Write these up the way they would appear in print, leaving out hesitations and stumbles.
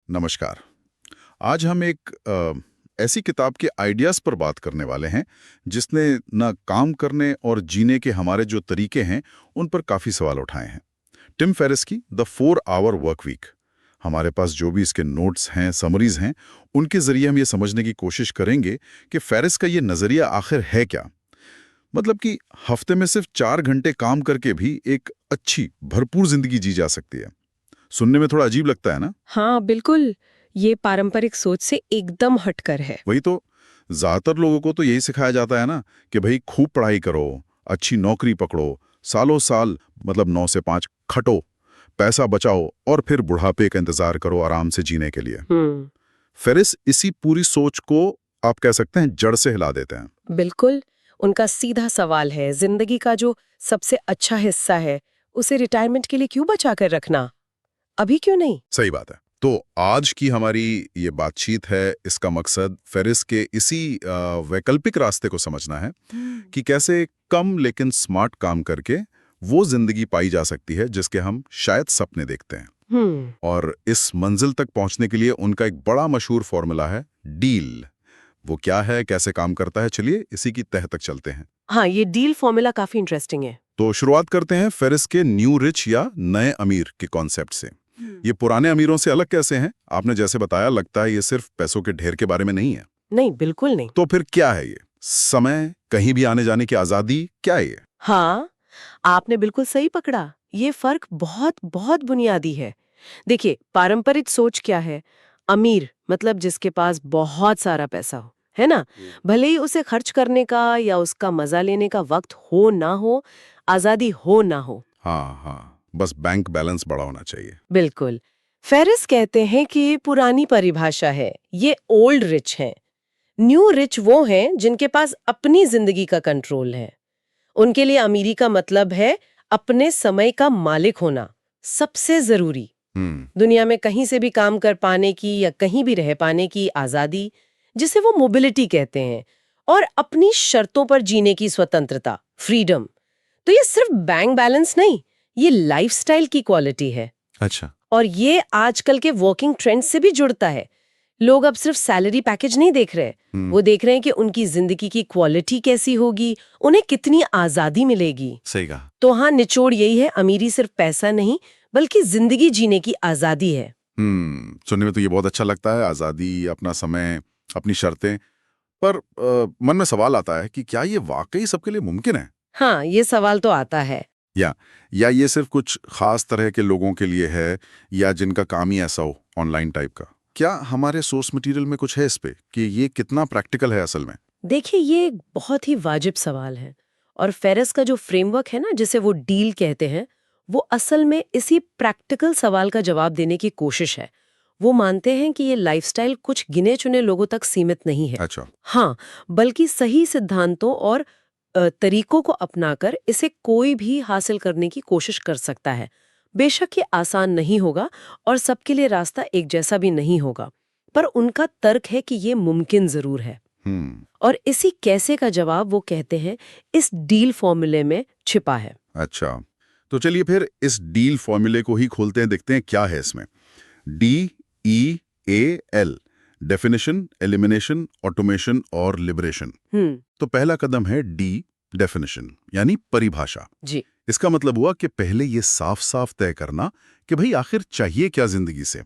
नमस्कार। आज हम एक ऐसी किताब के आइडियाज़ पर बात करने वाले हैं जिसने ना काम करने और जीने के हमारे जो तरीके हैं उन पर काफ़ी सवाल उठाए हैं। टिम फेरिस की द 4 आवर वर्क वीक। हमारे पास जो भी इसके नोट्स हैं, समरीज हैं, उनके ज़रिए हम ये समझने की कोशिश करेंगे कि फेरिस का ये नज़रिया आखिर है क्या। मतलब कि हफ्ते में सिर्फ 4 घंटे काम करके भी एक अच्छी भरपूर ज़िंदगी जी जा सकती है। सुनने में थोड़ा अजीब लगता है ना? हाँ, बिल्कुल। ये पारंपरिक सोच से एकदम हटकर है। वही तो, ज्यादातर लोगों को तो यही सिखाया जाता है ना कि भाई खूब पढ़ाई करो, अच्छी नौकरी पकड़ो, सालों साल मतलब 9 से 5 खटो, पैसा बचाओ और फिर बुढ़ापे का इंतजार करो आराम से जीने के लिए। हम्म। फेरिस इसी पूरी सोच को आप कह सकते हैं जड़ से हिला देते हैं। बिल्कुल। उनका सीधा सवाल है, जिंदगी का जो सबसे अच्छा हिस्सा है, उसे रिटायरमेंट के लिए क्यों बचा कर रखना? अभी क्यों नहीं? सही बात है। तो आज की हमारी ये बातचीत है, इसका मकसद फेरिस के इसी वैकल्पिक रास्ते को समझना है कि कैसे कम लेकिन स्मार्ट काम करके वो जिंदगी पाई जा सकती है जिसके हम शायद सपने देखते हैं। हम्म। और इस मंजिल तक पहुंचने के लिए उनका एक बड़ा मशहूर फॉर्मूला है, डील। वो क्या है, कैसे काम करता है, चलिए इसी की तह तक चलते हैं। हाँ, ये डील फॉर्मूला काफी इंटरेस्टिंग है। तो शुरुआत करते हैं फेरिस के न्यू रिच या नए अमीर के कॉन्सेप्ट से। ये पुराने अमीरों से अलग कैसे हैं? आपने जैसे बताया, लगता है ये सिर्फ पैसों के ढेर के बारे में नहीं है। नहीं, बिल्कुल नहीं। तो फिर क्या है ये? समय, कहीं भी आने जाने की आजादी, क्या है ये? हाँ, आपने बिल्कुल सही पकड़ा। ये फर्क बहुत बहुत बुनियादी है। देखिए, पारंपरिक सोच क्या है? अमीर मतलब जिसके पास बहुत सारा पैसा हो, है ना? भले ही उसे खर्च करने का या उसका मजा लेने का वक्त हो ना हो, आजादी हो ना हो। हाँ हाँ, बस बैंक बैलेंस बड़ा होना चाहिए। बिल्कुल। फेरिस कहते हैं कि ये पुरानी परिभाषा है, ये ओल्ड रिच है। न्यू रिच वो हैं जिनके पास अपनी जिंदगी का कंट्रोल है। उनके लिए अमीरी का मतलब है अपने समय का मालिक होना, सबसे जरूरी। हम्म। दुनिया में कहीं से भी काम कर पाने की या कहीं भी रह पाने की आजादी, जिसे वो मोबिलिटी कहते हैं, और अपनी शर्तों पर जीने की स्वतंत्रता, फ्रीडम। तो ये सिर्फ बैंक बैलेंस नहीं, ये लाइफस्टाइल की क्वालिटी है। अच्छा। और ये आजकल के वर्किंग ट्रेंड से भी जुड़ता है। लोग अब सिर्फ सैलरी पैकेज नहीं देख रहे, वो देख रहे हैं कि उनकी जिंदगी की क्वालिटी कैसी होगी, उन्हें कितनी आजादी मिलेगी। सही कहा। तो हाँ, निचोड़ यही है, अमीरी सिर्फ पैसा नहीं, बल्कि जिंदगी जीने की आजादी है। सुनने में तो ये बहुत अच्छा लगता है, आजादी, अपना समय, अपनी शर्तें। पर मन में सवाल आता है कि क्या ये वाकई सबके लिए मुमकिन है? हाँ, ये सवाल तो आता है। या या ये सिर्फ कुछ खास तरह के लोगों के लिए है, या जिनका काम ही ऐसा हो, ऑनलाइन टाइप का? क्या हमारे सोर्स मटेरियल में कुछ है इस पे कि ये कितना प्रैक्टिकल है असल में? देखिए, ये एक बहुत ही वाजिब सवाल है। और फेरिस का जो फ्रेमवर्क है ना, जिसे वो डील कहते हैं, वो असल में इसी प्रैक्टिकल सवाल का जवाब देने की कोशिश है। वो मानते हैं कि ये लाइफस्टाइल कुछ गिने चुने लोगों तक सीमित नहीं है। अच्छा। हाँ, बल्कि सही सिद्धांतों और तरीकों को अपनाकर इसे कोई भी हासिल करने की कोशिश कर सकता है। बेशक ये आसान नहीं होगा और सबके लिए रास्ता एक जैसा भी नहीं होगा, पर उनका तर्क है कि ये मुमकिन जरूर है। हम्म। और इसी कैसे का जवाब वो कहते हैं इस डील फॉर्मूले में छिपा है। अच्छा, तो चलिए फिर इस डील फॉर्मूले को ही खोलते हैं, देखते हैं क्या है इसमें। DEAL, डेफिनेशन, एलिमिनेशन, ऑटोमेशन और लिबरेशन। हम्म। तो पहला कदम है डी, डेफिनेशन, यानी परिभाषा। जी। इसका मतलब हुआ कि पहले ये साफ साफ तय करना कि भाई आखिर चाहिए क्या जिंदगी से।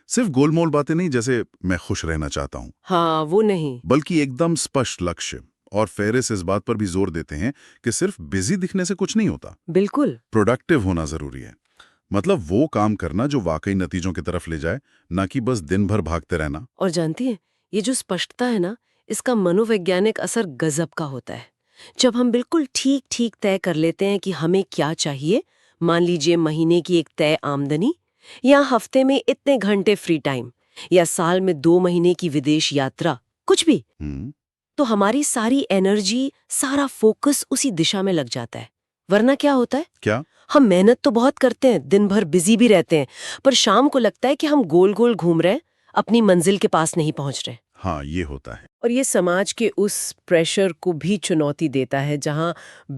सिर्फ गोलमोल बातें नहीं, जैसे मैं खुश रहना चाहता हूं, हाँ, वो नहीं। बल्कि एकदम स्पष्ट लक्ष्य। और फेरिस इस बात पर भी जोर देते हैं कि सिर्फ बिजी दिखने से कुछ नहीं होता, बिल्कुल। प्रोडक्टिव होना जरूरी है। मतलब वो काम करना जो वाकई नतीजों की तरफ ले जाए, ना कि बस दिन भर भागते रहना। और जानती हैं, ये जो स्पष्टता है ना, इसका मनोवैज्ञानिक असर गजब का होता है। जब हम बिल्कुल ठीक ठीक तय कर लेते हैं कि हमें क्या चाहिए, मान लीजिए महीने की एक तय आमदनी, या हफ्ते में इतने घंटे फ्री टाइम, या साल में 2 महीने की विदेश यात्रा, कुछ भी, हम्म। तो हमारी सारी एनर्जी, सारा फोकस उसी दिशा में लग जाता है। वरना क्या होता है, क्या? हम मेहनत तो बहुत करते हैं, दिन भर बिजी भी रहते हैं, पर शाम को लगता है कि हम गोल गोल घूम रहे हैं, अपनी मंजिल के पास नहीं पहुंच रहे। हाँ, ये होता है। और ये समाज के उस प्रेशर को भी चुनौती देता है जहां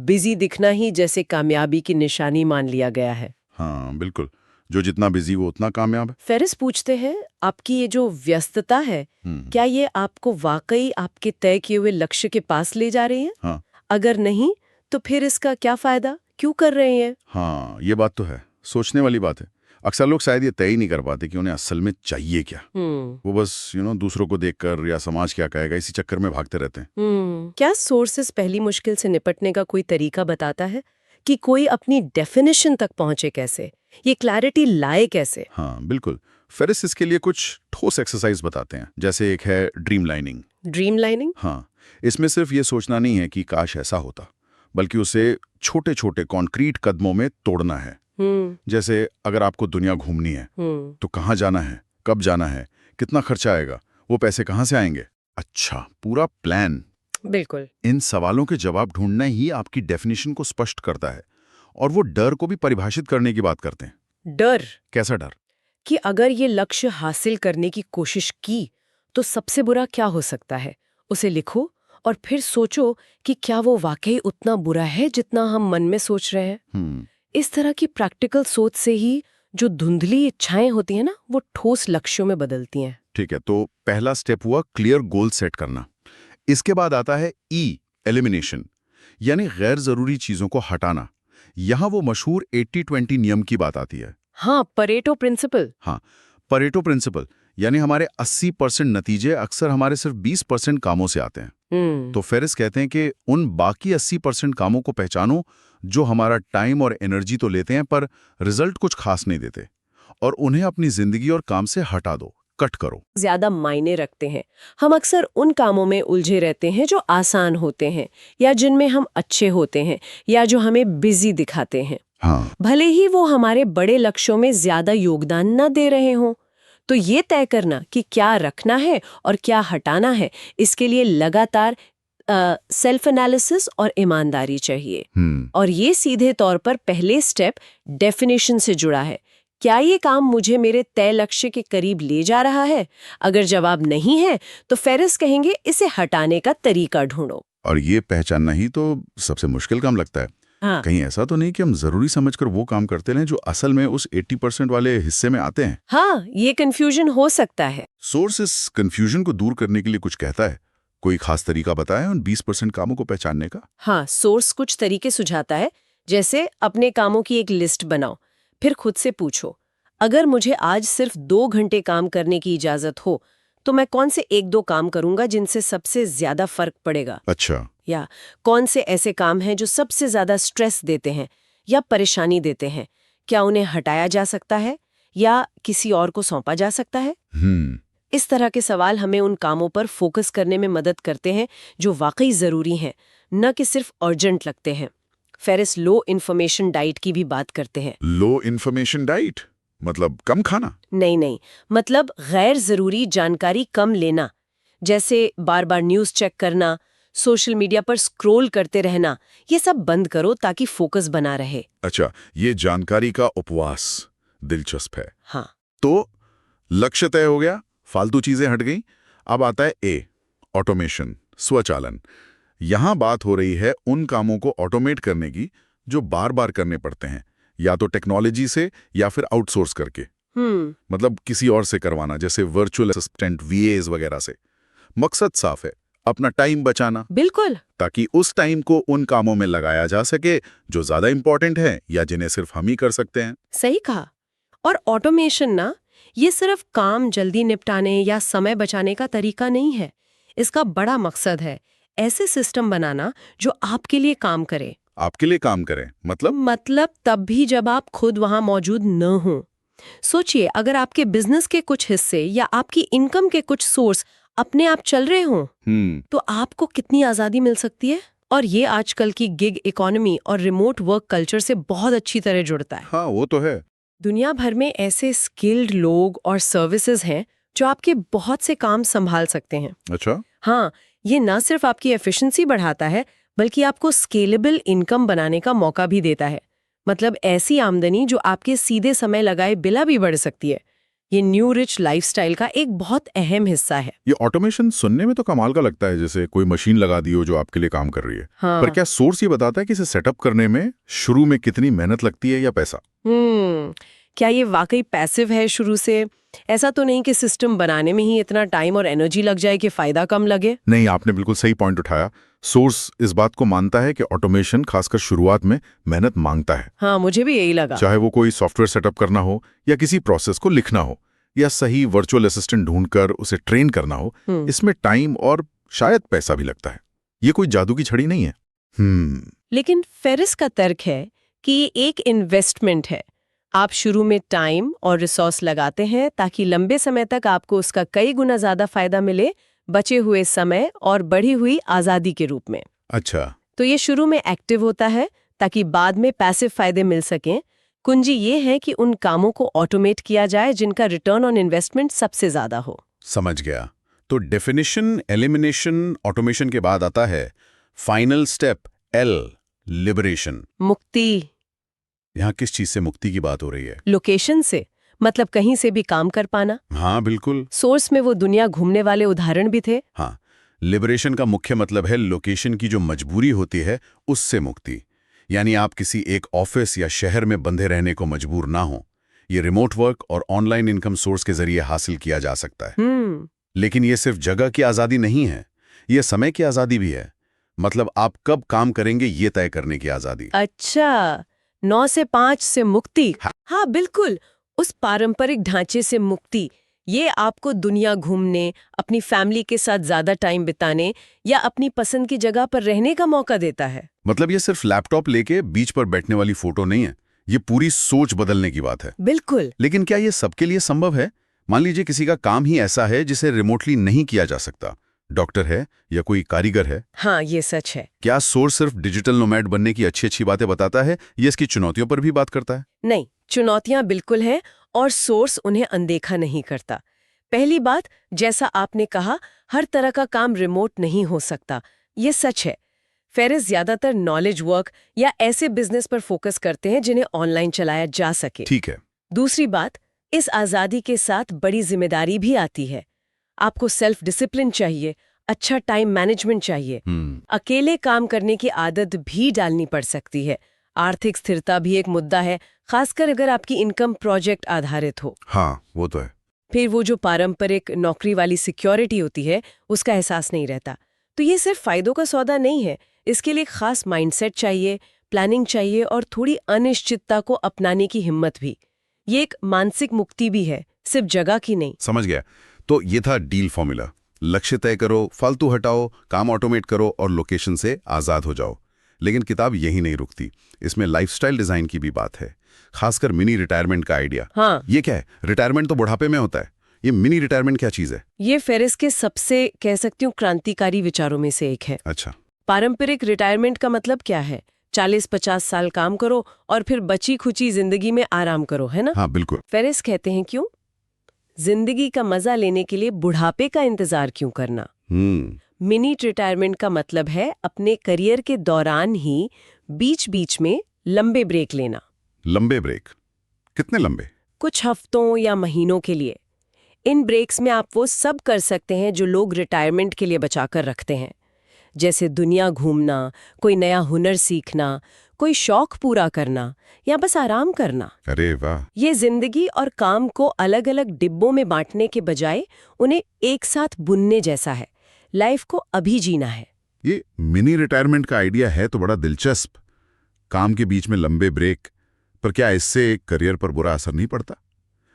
बिजी दिखना ही जैसे कामयाबी की निशानी मान लिया गया है। हाँ बिल्कुल। जो जितना बिजी वो उतना कामयाब है। फेरिस पूछते हैं, आपकी ये जो व्यस्तता है, क्या ये आपको वाकई आपके तय किए हुए लक्ष्य के पास ले जा रही है? हाँ अगर नहीं, तो फिर इसका क्या फायदा? क्यों कर रहे हैं? हाँ, ये बात तो है, सोचने वाली बात है। अक्सर लोग शायद ये तय ही नहीं कर पाते कि उन्हें असल में चाहिए क्या। वो बस दूसरों को देखकर या समाज क्या कहेगा इसी चक्कर में भागते रहते हैं। क्या सोर्सेस पहली मुश्किल से निपटने का कोई तरीका बताता है कि कोई अपनी डेफिनेशन तक पहुंचे कैसे, ये क्लैरिटी लाए कैसे? हाँ बिल्कुल, फेरिस इसके लिए कुछ ठोस एक्सरसाइज बताते हैं। जैसे एक है ड्रीम लाइनिंग। Dream lining? हाँ, इसमें सिर्फ ये सोचना नहीं है कि काश ऐसा होता, बल्कि उसे छोटे छोटे कॉन्क्रीट कदमों में तोड़ना है। जैसे अगर आपको दुनिया घूमनी है तो कहाँ जाना है, कब जाना है, कितना खर्चा आएगा, वो पैसे कहाँ से आएंगे। अच्छा, पूरा प्लान। बिल्कुल। इन सवालों के जवाब ढूंढना ही आपकी डेफिनेशन को स्पष्ट करता है। और वो डर को भी परिभाषित करने की बात करते हैं। डर? कैसा डर? कि अगर ये लक्ष्य हासिल करने की कोशिश की तो सबसे बुरा क्या हो सकता है, उसे लिखो और फिर सोचो कि क्या वो वाकई उतना बुरा है जितना हम मन में सोच रहे हैं। इस तरह की प्रैक्टिकल सोच से ही जो धुंधली इच्छाएं होती हैं ना, वो ठोस लक्ष्यों में बदलती हैं। ठीक है, तो पहला स्टेप हुआ क्लियर गोल सेट करना। इसके बाद आता है एलिमिनेशन, यानी गैर जरूरी चीजों को हटाना। यहां वो मशहूर 80-20 नियम की बात आती है। हाँ, परेटो प्रिंसिपल। हाँ, परेटो प्रिंसिपल, यानी हमारे 80% नतीजे अक्सर हमारे सिर्फ 20% कामों से आते हैं। तो फेरिस कहते हैं कि उन बाकी 80% कामों को पहचानो जो हमारा टाइम और एनर्जी तो लेते हैं पर रिजल्ट कुछ खास नहीं देते, और उन्हें अपनी जिंदगी और काम से हटा दो, कट करो। ज्यादा मायने रखते हैं। हम अक्सर उन कामों में उलझे रहते हैं जो आसान होते हैं, या जिनमें हम अच्छे होते हैं, या जो हमें बिजी दिखाते हैं। हाँ, भले ही वो हमारे बड़े लक्ष्यों में ज्यादा योगदान न दे रहे हों। तो ये तय करना कि क्या रखना है और क्या हटाना है, इसके लिए लगातार सेल्फ एनालिसिस और ईमानदारी चाहिए। और ये सीधे तौर पर पहले स्टेप डेफिनेशन से जुड़ा है। क्या ये काम मुझे मेरे तय लक्ष्य के करीब ले जा रहा है? अगर जवाब नहीं है तो फेरिस कहेंगे इसे हटाने का तरीका ढूंढो। और ये पहचानना ही तो सबसे मुश्किल काम लगता है। हाँ। कहीं ऐसा तो नहीं कि हम जरूरी समझकर वो काम करते हैं जो असल में उस 80% वाले हिस्से में आते हैं। हाँ, ये कंफ्यूजन हो सकता है। सोर्स इस कंफ्यूजन को दूर करने के लिए कुछ कहता है। कोई खास तरीका बताया उन 20% कामों को पहचानने का? हाँ, सोर्स कुछ तरीके सुझाता है। जैसे अपने कामों की एक लिस्ट बनाओ, फिर खुद से पूछो, अगर मुझे आज सिर्फ 2 घंटे काम करने की इजाजत हो तो मैं कौन से 1-2 काम करूंगा जिनसे सबसे ज्यादा फर्क पड़ेगा। अच्छा। या कौन से ऐसे काम हैं जो सबसे ज्यादा स्ट्रेस देते हैं या परेशानी देते हैं, क्या उन्हें हटाया जा सकता है या किसी और को सौंपा जा सकता है? इस तरह के सवाल हमें उन कामों पर फोकस करने में मदद करते हैं जो वाकई जरूरी हैं, न कि सिर्फ अर्जेंट लगते हैं। फेरिस लो इन्फॉर्मेशन डाइट की भी बात करते हैं। लो इन्फॉर्मेशन डाइट मतलब कम खाना? नहीं, मतलब गैर जरूरी जानकारी कम लेना, जैसे बार बार न्यूज चेक करना, सोशल मीडिया पर स्क्रॉल करते रहना, ये सब बंद करो ताकि फोकस बना रहे। अच्छा, ये जानकारी का उपवास दिलचस्प है। हाँ। तो लक्ष्य तय हो गया, फालतू चीजें हट गई। अब आता है ऑटोमेशन, स्वचालन। यहां बात हो रही है उन कामों को ऑटोमेट करने की जो बार बार करने पड़ते हैं, या तो टेक्नोलॉजी से या फिर आउटसोर्स करके। मतलब किसी और से करवाना, जैसे वर्चुअल असिस्टेंट, VAs वगैरह से। मकसद साफ है, अपना टाइम बचाना। बिल्कुल। ताकि उस टाइम को उन कामों में लगाया जा सके जो ज्यादा इंपॉर्टेंट है या जिन्हें सिर्फ हम ही कर सकते हैं। सही कहा। और ऑटोमेशन ना, ये सिर्फ काम जल्दी निपटाने या समय बचाने का तरीका नहीं है। इसका बड़ा मकसद है ऐसे सिस्टम बनाना जो आपके लिए काम करे। आपके लिए काम करें मतलब तब भी जब आप खुद वहां मौजूद न हो। सोचिए, अगर आपके बिजनेस के कुछ हिस्से या आपकी इनकम के कुछ सोर्स अपने आप चल रहे हों, तो आपको कितनी आजादी मिल सकती है। और ये आजकल की गिग इकोनॉमी और रिमोट वर्क कल्चर से बहुत अच्छी तरह जुड़ता है। हाँ, वो तो है। दुनिया भर में ऐसे स्किल्ड लोग और सर्विसेज हैं जो आपके बहुत से काम संभाल सकते हैं। अच्छा। हाँ, ये न सिर्फ आपकी एफिशिएंसी बढ़ाता है बल्कि आपको स्केलेबल इनकम बनाने का मौका भी देता है। मतलब ऐसी आमदनी जो आपके सीधे समय लगाए बिना भी बढ़ सकती है। ये न्यू रिच लाइफस्टाइल का एक बहुत अहम हिस्सा है। ये ऑटोमेशन सुनने में तो कमाल का लगता है, जैसे कोई मशीन लगा दी हो जो आपके लिए काम कर रही है। हाँ। पर क्या सोर्स ये बताता है कि इसे सेटअप करने में शुरू में कितनी मेहनत लगती है या पैसा? क्या ये वाकई पैसिव है शुरू से? ऐसा तो नहीं कि सिस्टम बनाने में ही इतना टाइम और एनर्जी लग जाए कि फायदा कम लगे? नहीं, आपने बिल्कुल सही पॉइंट उठाया। सोर्स इस बात को मानता है कि ऑटोमेशन खासकर शुरुआत में मेहनत मांगता है। हाँ, मुझे भी यही लगा। चाहे वो कोई सॉफ्टवेयर सेटअप करना हो या किसी प्रोसेस को लिखना हो या सही वर्चुअल असिस्टेंट ढूंढकर उसे ट्रेन करना हो, इसमें टाइम और शायद पैसा भी लगता है। ये कोई जादू की छड़ी नहीं है। लेकिन फेरिस का तर्क है कि ये एक इन्वेस्टमेंट है। आप शुरू में टाइम और रिसोर्स लगाते हैं ताकि लंबे समय तक आपको उसका कई गुना ज्यादा फायदा मिले, बचे हुए समय और बढ़ी हुई आजादी के रूप में। अच्छा, तो ये शुरू में एक्टिव होता है ताकि बाद में पैसिव फायदे मिल सकें। कुंजी ये है कि उन कामों को ऑटोमेट किया जाए जिनका रिटर्न ऑन इन्वेस्टमेंट सबसे ज्यादा हो। समझ गया। तो डेफिनेशन, एलिमिनेशन, ऑटोमेशन के बाद आता है फाइनल स्टेप एल, लिबरेशन। मुक्ति। यहाँ किस चीज से मुक्ति की बात हो रही है? लोकेशन से, मतलब कहीं से भी काम कर पाना। हाँ बिल्कुल। सोर्स में वो दुनिया घूमने वाले उदाहरण भी थे। हाँ, लिबरेशन का मुख्य मतलब है लोकेशन की जो मजबूरी होती है उससे मुक्ति। यानी आप किसी एक ऑफिस या शहर में बंधे रहने को मजबूर ना हो। ये रिमोट वर्क और ऑनलाइन इनकम सोर्स के जरिए हासिल किया जा सकता है। लेकिन ये सिर्फ जगह की आजादी नहीं है, ये समय की आजादी भी है। मतलब आप कब काम करेंगे ये तय करने की आजादी। अच्छा, 9 से 5 से मुक्ति। हाँ बिल्कुल, उस पारंपरिक ढांचे से मुक्ति। ये आपको दुनिया घूमने, अपनी फैमिली के साथ ज्यादा टाइम बिताने या अपनी पसंद की जगह पर रहने का मौका देता है। मतलब ये सिर्फ लैपटॉप लेके बीच पर बैठने वाली फोटो नहीं है, ये पूरी सोच बदलने की बात है। बिल्कुल। लेकिन क्या ये सबके लिए संभव है? मान लीजिए किसी का काम ही ऐसा है जिसे रिमोटली नहीं किया जा सकता, डॉक्टर है या कोई कारीगर है। हाँ, ये सच है। क्या सोर्स सिर्फ डिजिटल नोमैड बनने की अच्छी बातें बताता है, ये इसकी चुनौतियों पर भी बात करता है? नहीं, चुनौतियां बिल्कुल हैं और सोर्स उन्हें अनदेखा नहीं करता। पहली बात, जैसा आपने कहा, हर तरह का काम रिमोट नहीं हो सकता, ये सच है। फेरिस ज्यादातर नॉलेज वर्क या ऐसे बिजनेस पर फोकस करते हैं जिन्हें ऑनलाइन चलाया जा सके। ठीक है। दूसरी बात, इस आजादी के साथ बड़ी जिम्मेदारी भी आती है। आपको सेल्फ डिसिप्लिन चाहिए, अच्छा टाइम मैनेजमेंट चाहिए। अकेले काम करने की आदत भी डालनी पड़ सकती है। आर्थिक स्थिरता भी एक मुद्दा है, खासकर अगर आपकी इनकम प्रोजेक्ट आधारित हो। हाँ, वो तो है। फिर वो जो पारंपरिक नौकरी वाली सिक्योरिटी होती है, उसका एहसास नहीं रहता। तो ये सिर्फ फायदों का सौदा नहीं है, इसके लिए खास माइंडसेट चाहिए, प्लानिंग चाहिए और थोड़ी अनिश्चितता को अपनाने की हिम्मत भी। ये एक मानसिक मुक्ति भी है, सिर्फ जगह की नहीं। समझ गया। तो ये था डील फॉर्मूला। लक्ष्य तय करो, फालतू हटाओ, काम ऑटोमेट करो और लोकेशन से आजाद हो जाओ। लेकिन किताब यही नहीं रुकती, इसमें लाइफस्टाइल डिजाइन की भी बात है, खासकर मिनी रिटायरमेंट का आइडिया। हाँ। ये क्या है? रिटायरमेंट तो बुढ़ापे में होता है, ये मिनी रिटायरमेंट क्या चीज है? ये फेरिस के सबसे, कह सकती हूँ, क्रांतिकारी विचारों में से एक है। अच्छा। पारंपरिक रिटायरमेंट का मतलब क्या है? 40-50 साल काम करो और फिर बची खुची जिंदगी में आराम करो, है ना? हाँ बिल्कुल। फेरिस कहते हैं क्यों? जिंदगी का मजा लेने के लिए बुढ़ापे का इंतजार क्यों करना? मिनी रिटायरमेंट का मतलब है अपने करियर के दौरान ही बीच बीच में लंबे ब्रेक लेना। लंबे ब्रेक? कितने लंबे? कुछ हफ्तों या महीनों के लिए। इन ब्रेक्स में आप वो सब कर सकते हैं जो लोग रिटायरमेंट के लिए बचाकर रखते हैं, जैसे दुनिया घूमना, कोई नया हुनर सीखना, कोई शौक पूरा करना या बस आराम करना। अरे वाह! ये जिंदगी और काम को अलग अलग डिब्बों में बांटने के बजाय उन्हें एक साथ बुनने जैसा है। लाइफ को अभी जीना है। ये मिनी रिटायरमेंट का आइडिया है तो बड़ा दिलचस्प। काम के बीच में लंबे ब्रेक, पर क्या इससे करियर पर बुरा असर नहीं पड़ता?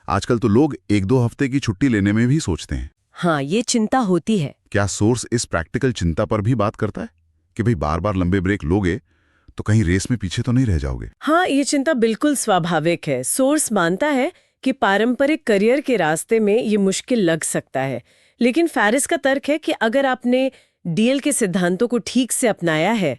आजकल तो लोग 1-2 हफ्ते की छुट्टी लेने में भी सोचते हैं। हाँ, ये चिंता होती है। क्या सोर्स इस प्रैक्टिकल चिंता पर भी बात करता है कि भाई बार बार लंबे ब्रेक लोगे तो कहीं रेस में पीछे तो नहीं रह जाओगे? हाँ, ये चिंता बिल्कुल स्वाभाविक है। सोर्स मानता है कि पारंपरिक करियर के रास्ते में ये मुश्किल लग सकता है, लेकिन फेरिस का तर्क है कि अगर आपने डीएल के सिद्धांतों को ठीक से अपनाया है,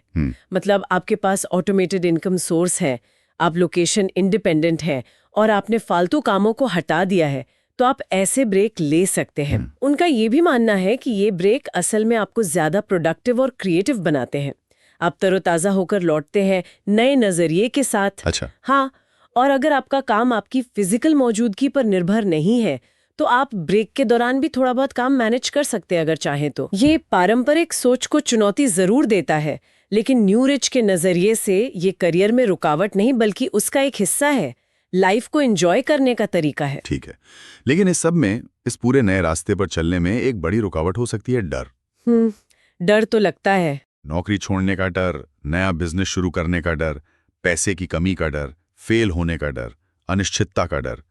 मतलब आपके पास ऑटोमेटेड इनकम सोर्स है, आप लोकेशन इंडिपेंडेंट हैं और आपने फालतू कामों को हटा दिया है, तो आप ऐसे ब्रेक ले सकते हैं। उनका ये भी मानना है कि ये ब्रेक असल में आपको ज्यादा प्रोडक्टिव और क्रिएटिव बनाते हैं। आप तरोताजा होकर लौटते हैं नए नजरिए के साथ। अच्छा। हाँ, और अगर आपका काम आपकी फिजिकल मौजूदगी पर निर्भर नहीं है तो आप ब्रेक के दौरान भी थोड़ा बहुत काम मैनेज कर सकते हैं अगर चाहें तो। ये पारंपरिक सोच को चुनौती जरूर देता है, लेकिन न्यू रिच के नजरिए से ये करियर में रुकावट नहीं बल्कि उसका एक हिस्सा है। लाइफ को एंजॉय करने का तरीका है। ठीक है, लेकिन इस सब में, इस पूरे नए रास्ते पर चलने में एक बड़ी रुकावट हो सकती है डर। डर तो लगता है। नौकरी छोड़ने का डर, नया बिजनेस शुरू करने का डर, पैसे की कमी का डर, फेल होने का डर, अनिश्चितता का डर।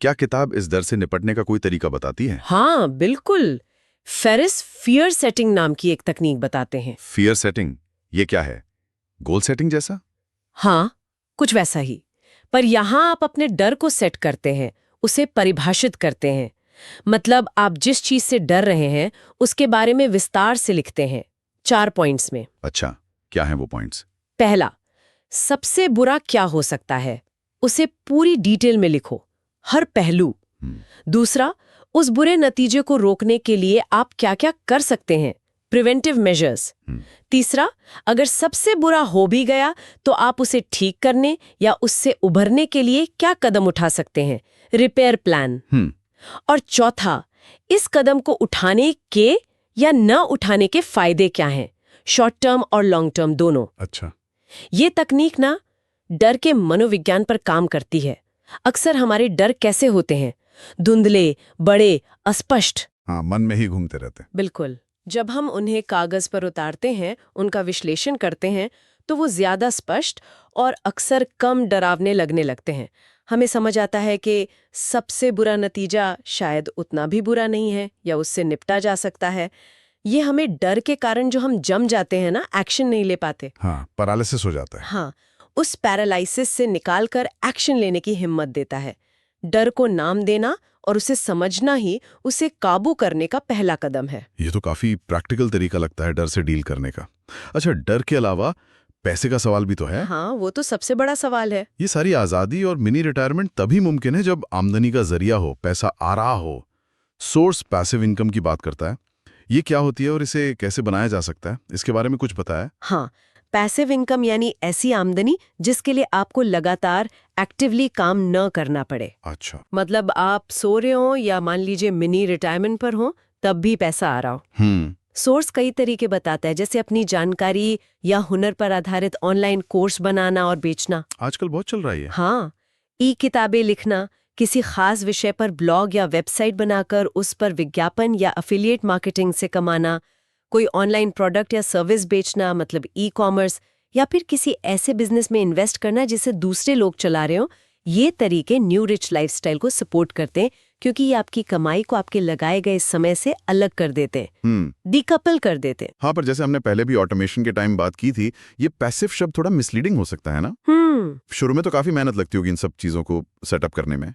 क्या किताब इस डर से निपटने का कोई तरीका बताती है? हाँ बिल्कुल। फेरिस फियर सेटिंग नाम की एक तकनीक बताते हैं। फियर सेटिंग, ये क्या है? गोल सेटिंग जैसा? हाँ, कुछ वैसा ही। पर यहाँ आप अपने डर को सेट करते हैं, उसे परिभाषित करते हैं। मतलब आप जिस चीज से डर रहे हैं उसके बारे में विस्तार से लिखते हैं, 4 पॉइंट्स में। अच्छा, क्या हैं वो पॉइंट्स? पहला, सबसे बुरा क्या हो सकता है, उसे पूरी डिटेल में लिखो, हर पहलू। दूसरा, उस बुरे नतीजे को रोकने के लिए आप क्या-क्या कर सकते हैं, प्रिवेंटिव मेजर्स। तीसरा, अगर सबसे बुरा हो भी गया तो आप उसे ठीक करने या उससे उभरने के लिए क्या कदम उठा सकते हैं, रिपेयर प्लान। और चौथा, इस कदम को उठाने के या न उठाने के फायदे क्या हैं, शॉर्ट टर्म और लॉन्ग टर्म दोनों। अच्छा, ये तकनीक ना डर के मनोविज्ञान पर काम करती है। अक्सर हमारे डर कैसे होते हैं, धुंधले, बड़े, अस्पष्ट। हाँ, मन में ही घूमते रहते हैं। बिल्कुल। जब हम उन्हें कागज पर उतारते हैं, उनका विश्लेषण करते हैं, तो वो ज्यादा स्पष्ट और अक्सर कम डरावने लगने लगते हैं। हमें समझ आता है कि सबसे बुरा नतीजा शायद उतना भी बुरा नहीं है या उससे निपटा जा सकता है। ये हमें डर के कारण जो हम जम जाते हैं ना, एक्शन नहीं ले पाते। हाँ, पैरालिसिस हो जाता है। हाँ, उस पैरालिसिस से निकालकर एक्शन लेने की हिम्मत देता है। डर को नाम देना और उसे समझना ही उसे काबू करने का पहला कदम है। ये तो काफी प्रैक्टिकल तरीका लगता है डर से डील करने का। अच्छा, डर के अलावा पैसे का सवाल भी तो है। हाँ, वो तो सबसे बड़ा सवाल है। ये सारी आजादी और मिनी रिटायरमेंट तभी मुमकिन है जब आमदनी का जरिया हो, पैसा आ रहा हो। सोर्स पैसिव इनकम की बात करता है। ये क्या होती है और इसे कैसे बनाया जा सकता है, इसके बारे में कुछ पता है? हाँ, पैसिव इनकम यानी ऐसी आमदनी जिसके लिए आपको लगातार एक्टिवली काम न करना पड़े। अच्छा। मतलब आप सो रहे हो या मान लीजिए मिनी रिटायरमेंट पर हो, तब भी पैसा आ रहा हो। सोर्स कई तरीके बताता है, जैसे अपनी जानकारी या हुनर पर आधारित ऑनलाइन कोर्स बनाना और बेचना। आजकल बहुत चल रहा है ये। हाँ, ई किताबें लिखना, किसी खास विषय पर ब्लॉग या वेबसाइट बनाकर उस पर विज्ञापन या अफिलिएट मार्केटिंग से कमाना, कोई ऑनलाइन प्रोडक्ट या सर्विस बेचना मतलब ई कॉमर्स, या फिर किसी ऐसे बिजनेस में इन्वेस्ट करना जिसे दूसरे लोग चला रहे हो। ये तरीके न्यू रिच लाइफस्टाइल को सपोर्ट करते हैं, क्योंकि ये आपकी कमाई को आपके लगाए गए समय से अलग कर देते हैं, डिकपल कर देते हैं। हाँ, पर जैसे हमने पहले भी ऑटोमेशन के टाइम बात की थी, ये पैसिव शब्द थोड़ा मिसलीडिंग हो सकता है ना? शुरू में तो काफी मेहनत लगती होगी इन सब चीजों को सेटअप करने में।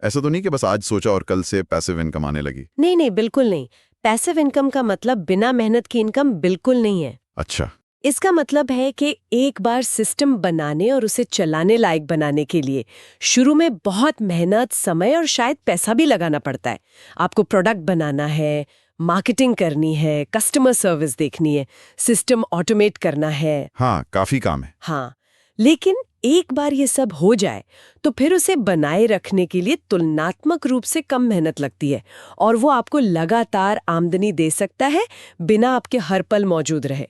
ऐसा तो नहीं कि बस आज सोचा और कल से पैसिव इनकम आने लगी? नहीं नहीं, बिल्कुल नहीं। पैसिव इनकम का मतलब बिना मेहनत की इनकम बिल्कुल नहीं है। अच्छा। इसका मतलब है कि एक बार सिस्टम बनाने और उसे चलाने लायक बनाने के लिए शुरू में बहुत मेहनत, समय और शायद पैसा भी लगाना पड़ता है। आपको प्रोडक्ट बनाना है, मार्केटिंग करनी है, कस्टमर सर्विस देखनी है, सिस्टम ऑटोमेट करना है। हाँ, काफी काम है। हाँ, लेकिन एक बार ये सब हो जाए तो फिर उसे बनाए रखने के लिए तुलनात्मक रूप से कम मेहनत लगती है और वो आपको लगातार आमदनी दे सकता है बिना आपके हर पल मौजूद रहे।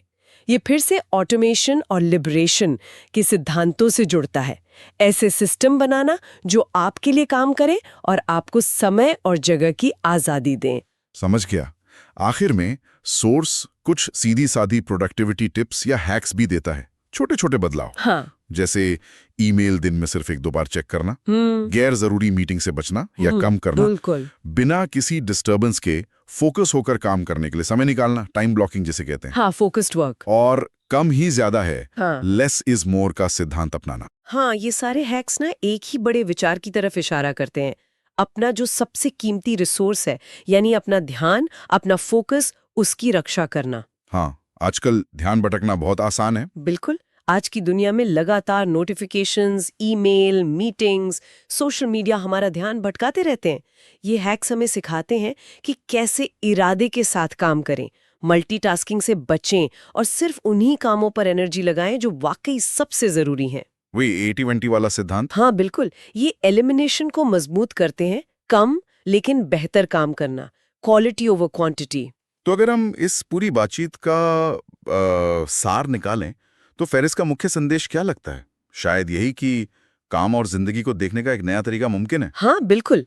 ये फिर से ऑटोमेशन और लिबरेशन के सिद्धांतों से जुड़ता है। ऐसे सिस्टम बनाना जो आपके लिए काम करे और आपको समय और जगह की आजादी दें। समझ गया। आखिर में सोर्स कुछ सीधी सादी प्रोडक्टिविटी टिप्स या हैक्स भी देता है, छोटे छोटे बदलाव। हाँ, जैसे ईमेल दिन में सिर्फ 1-2 बार चेक करना, गैर जरूरी मीटिंग से बचना या कम करना, बिल्कुल। बिना किसी डिस्टर्बेंस के फोकस होकर काम करने के लिए समय निकालना, टाइम ब्लॉकिंग जिसे कहते हैं। हाँ, फोकस्ड वर्क। और कम ही ज्यादा है, हाँ। लेस इज मोर का सिद्धांत अपनाना। हाँ, ये सारे हैक्स ना एक ही बड़े विचार की तरफ इशारा करते हैं। अपना जो सबसे कीमती रिसोर्स है, यानी अपना ध्यान, अपना फोकस, उसकी रक्षा करना। हाँ, आजकल ध्यान भटकना बहुत आसान है। बिल्कुल। आज की दुनिया में लगातार notifications, email, meetings, social media हमारा ध्यान भटकाते रहते हैं। ये हैक्स हमें सिखाते हैं कि कैसे इरादे के साथ काम करें, मल्टीटास्किंग से बचें और सिर्फ उन्हीं कामों पर एनर्जी लगाएं जो वाकई सबसे जरूरी हैं। वही 80-20 वाला सिद्धांत। हाँ बिल्कुल, ये एलिमिनेशन को मजबूत करते हैं, कम लेकिन बेहतर काम करना, क्वालिटी ओवर क्वांटिटी। तो अगर हम इस पूरी बातचीत का सार निकालें तो फेरिस का मुख्य संदेश क्या लगता है? शायद यही कि काम और जिंदगी को देखने का एक नया तरीका मुमकिन है। हाँ बिल्कुल।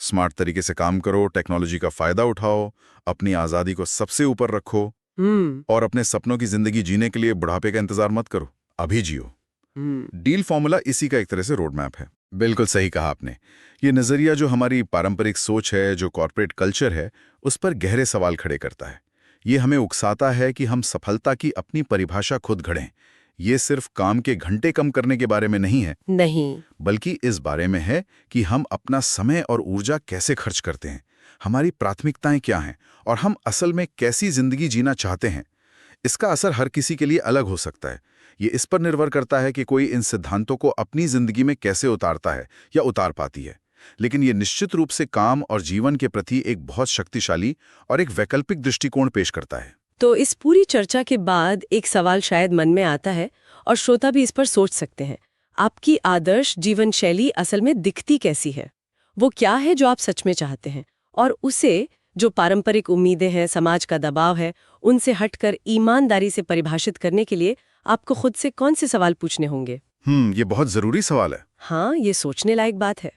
स्मार्ट तरीके से काम करो, टेक्नोलॉजी का फायदा उठाओ, अपनी आज़ादी को सबसे ऊपर रखो और अपने सपनों की जिंदगी जीने के लिए बुढ़ापे का इंतजार मत करो, अभी जियो। डील फॉर्मूला इसी का एक तरह से रोड मैप है। बिल्कुल सही कहा आपने। ये नज़रिया जो हमारी पारंपरिक सोच है, जो कॉर्पोरेट कल्चर है, उस पर गहरे सवाल खड़े करता है। ये हमें उकसाता है कि हम सफलता की अपनी परिभाषा खुद गढ़ें। ये सिर्फ काम के घंटे कम करने के बारे में नहीं है, नहीं, बल्कि इस बारे में है कि हम अपना समय और ऊर्जा कैसे खर्च करते हैं, हमारी प्राथमिकताएं क्या हैं और हम असल में कैसी जिंदगी जीना चाहते हैं। इसका असर हर किसी के लिए अलग हो सकता है। ये इस पर निर्भर करता है कि कोई इन सिद्धांतों को अपनी जिंदगी में कैसे उतारता है या उतार पाती है। लेकिन ये निश्चित रूप से काम और जीवन के प्रति एक बहुत शक्तिशाली और एक वैकल्पिक दृष्टिकोण पेश करता है। तो इस पूरी चर्चा के बाद एक सवाल शायद मन में आता है और श्रोता भी इस पर सोच सकते हैं। आपकी आदर्श जीवन शैली असल में दिखती कैसी है? वो क्या है जो आप सच में चाहते हैं? और उसे जो पारंपरिक उम्मीदें हैं, समाज का दबाव है, उनसे हटकर ईमानदारी से परिभाषित करने के लिए आपको खुद से कौन से सवाल पूछने होंगे? ये बहुत जरूरी सवाल है। हाँ, ये सोचने लायक बात है।